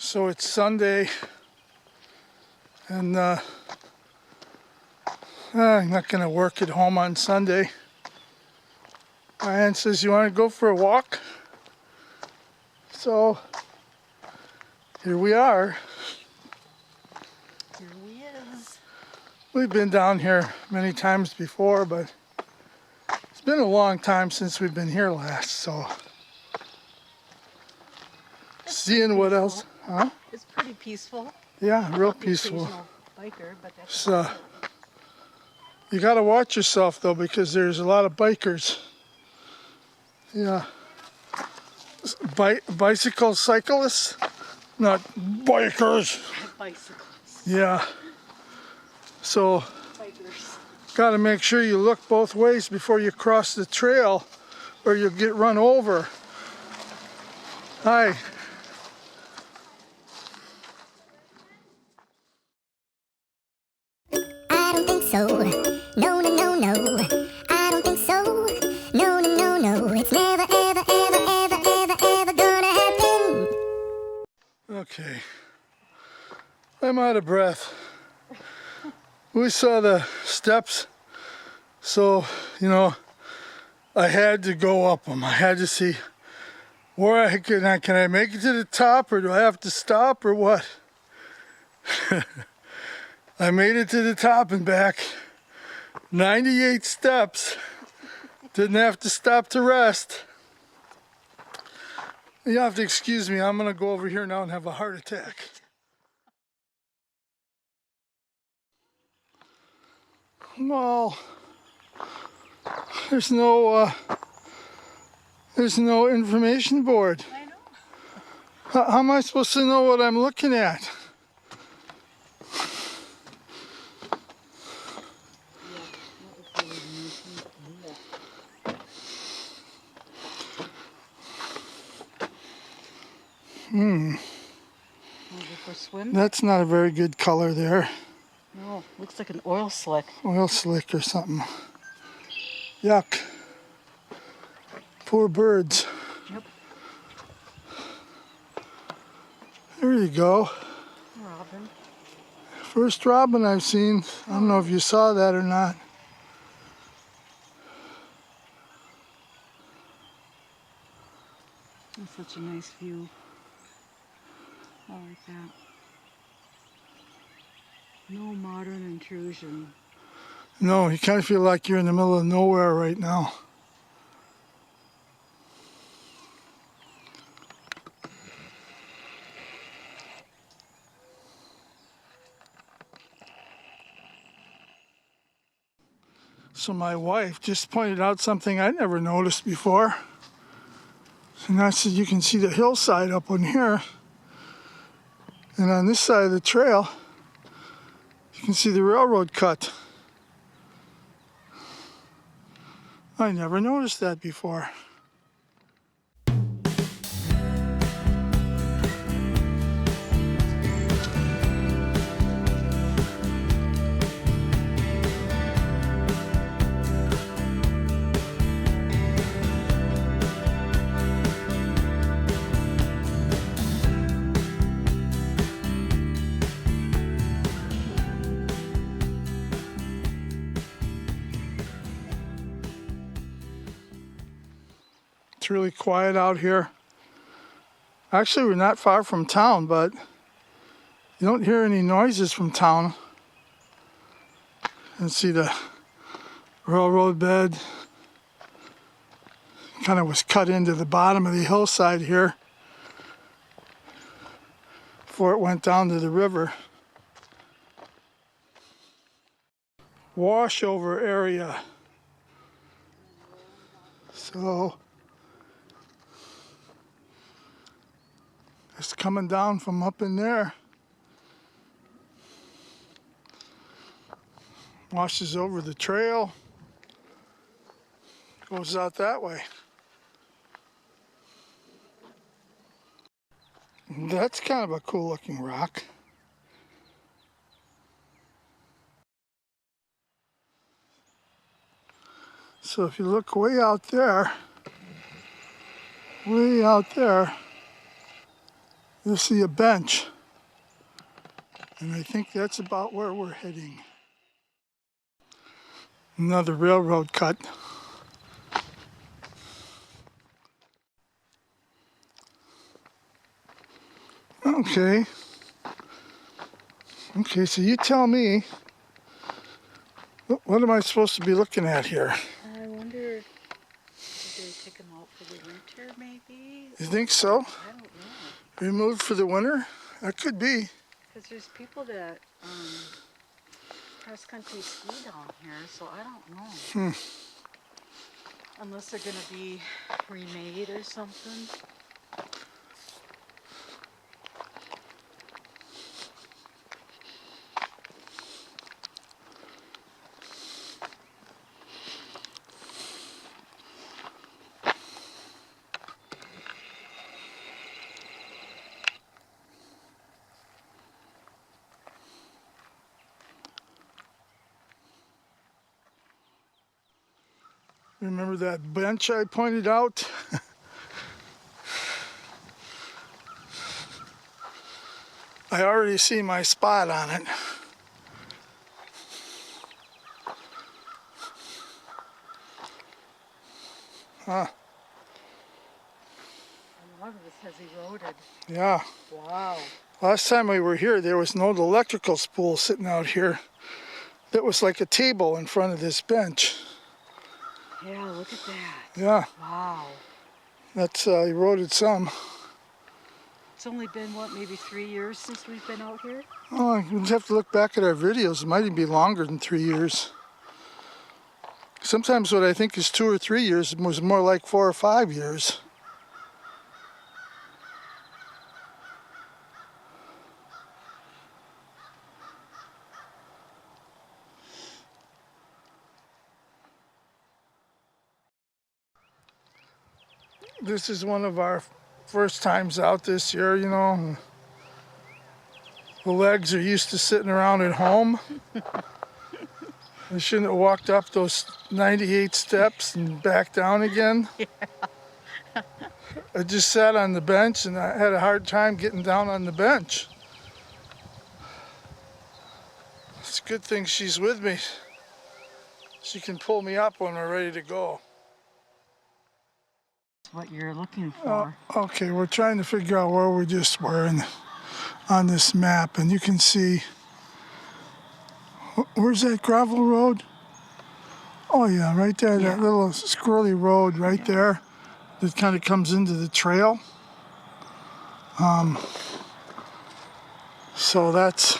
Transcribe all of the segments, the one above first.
So it's Sunday, and I'm not going to work at home on Sunday. My aunt says, you want to go for a walk? So here we are. Here we is. We've been down here many times before, but it's been a long time since we've been here last, so seeing what else, huh? It's pretty peaceful. Yeah, real Not the peaceful. occasional biker, but that's So you gotta watch yourself though, because there's a lot of bikers. Yeah, bicycle cyclists, not bikers. bicycles. Yeah. So Bikers. gotta make sure you look both ways before you cross the trail, or you'll get run over. Hi. I don't think so. No, no, no, no. I don't think so. No, no, no, no. It's never, ever, ever, ever, ever, ever gonna happen. Okay. I'm out of breath. We saw the steps, so, you know, I had to go up them. I had to see where can I make it to the top, or do I have to stop, or what? I made it to the top and back. 98 steps. Didn't have to stop to rest. You have to excuse me. I'm going to go over here now and have a heart attack. Well, there's no information board. I know. How am I supposed to know what I'm looking at? For swim? That's not a very good color there. No, looks like an oil slick. Oil slick or something. Yuck. Poor birds. Yep. There you go. Robin. First robin I've seen. I don't know if you saw that or not. That's such a nice view. I like that. No modern intrusion. No, you kind of feel like you're in the middle of nowhere right now. So my wife just pointed out something I never noticed before. And I said, you can see the hillside up on here. And on this side of the trail, you can see the railroad cut. I never noticed that before. It's really quiet out here. Actually, we're not far from town, but you don't hear any noises from town. You can see the railroad bed. Kind of was cut into the bottom of the hillside here before it went down to the river. Washover area. So it's coming down from up in there. Washes over the trail. Goes out that way. That's kind of a cool looking rock. So if you look way out there, you'll see a bench. And I think that's about where we're heading. Another railroad cut. Okay. Okay, so you tell me, what am I supposed to be looking at here? I wonder, did they take them out for the winter maybe? You think so? I don't know. Removed for the winter? That could be. Because there's people that cross-country ski down here, so I don't know. Unless they're going to be remade or something. Remember that bench I pointed out? I already see my spot on it. Huh. A lot of this has eroded. Yeah. Wow. Last time we were here, there was no electrical spool sitting out here. That was like a table in front of this bench. Yeah, look at that. Yeah. Wow. That's eroded some. It's only been, what, maybe 3 years since we've been out here? Oh, we'll have to look back at our videos. It might even be longer than 3 years. Sometimes what I think is 2 or 3 years was more like 4 or 5 years. This is one of our first times out this year, you know. The legs are used to sitting around at home. I shouldn't have walked up those 98 steps and back down again. Yeah. I just sat on the bench and I had a hard time getting down on the bench. It's a good thing she's with me. She can pull me up when we're ready to go. What you're looking for. Okay, we're trying to figure out where we just were on this map, and you can see, where's that gravel road? Oh yeah, right there, that little squirrely road right there that kind of comes into the trail. So that's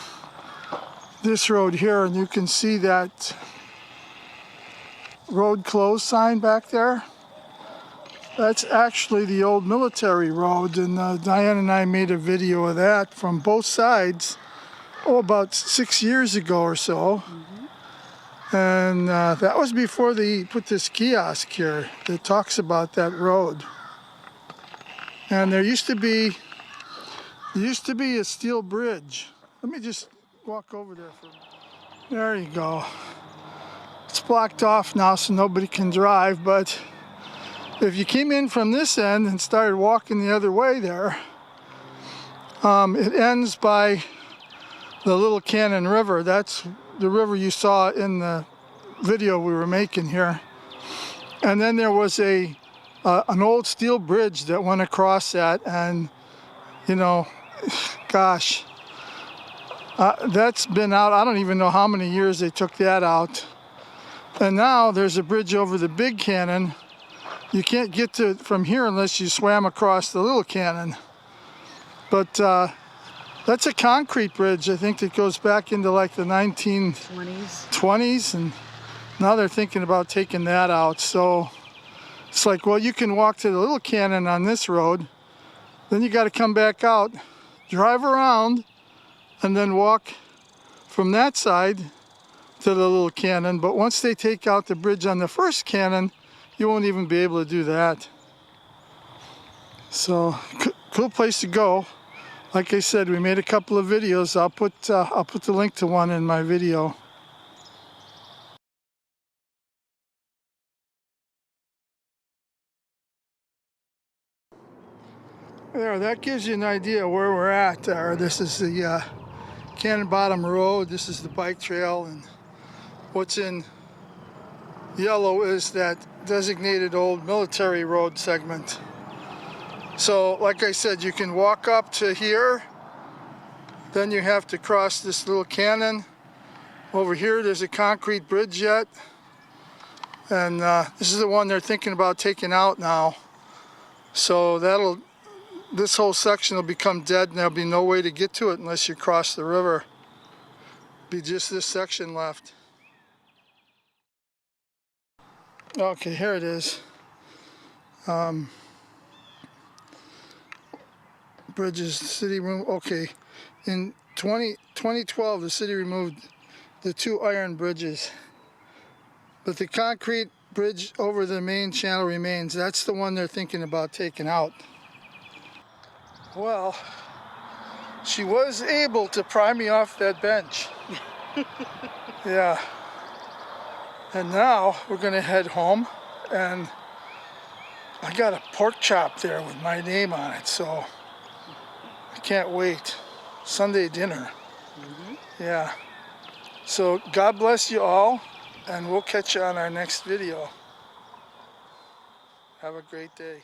this road here, and you can see that road closed sign back there. That's actually the old military road, and Diane and I made a video of that from both sides, about 6 years ago or so. And that was before they put this kiosk here that talks about that road. And there used to be a steel bridge. Let me just walk over there for a minute. There you go. It's blocked off now so nobody can drive, but if you came in from this end and started walking the other way there, it ends by the Little Cannon River. That's the river you saw in the video we were making here. And then there was an old steel bridge that went across that, and you know, gosh, that's been out. I don't even know how many years they took that out. And now there's a bridge over the Big Cannon. You can't get to it from here unless you swam across the Little Cannon. But that's a concrete bridge, I think, that goes back into like the 1920s, and now they're thinking about taking that out. So it's like, well, you can walk to the Little Cannon on this road, then you got to come back out, drive around, and then walk from that side to the Little Cannon. But once they take out the bridge on the first cannon, you won't even be able to do that. So cool place to go. Like I said, we made a couple of videos. I'll put the link to one in my video. There, that gives you an idea where we're at. This is the Cannon Bottom Road. This is the bike trail, and what's in yellow is that designated old military road segment. So, like I said, you can walk up to here, then you have to cross this little cannon. Over here, there's a concrete bridge yet, and this is the one they're thinking about taking out now. So this whole section will become dead, and there'll be no way to get to it unless you cross the river. Be just this section left. Okay, here it is. Bridges, city room. Okay, in 2012, the city removed the 2 iron bridges, but the concrete bridge over the main channel remains. That's the one they're thinking about taking out. Well, she was able to pry me off that bench. Yeah. And now we're gonna head home, and I got a pork chop there with my name on it, so I can't wait. Sunday dinner. Yeah. So God bless you all, and we'll catch you on our next video. Have a great day.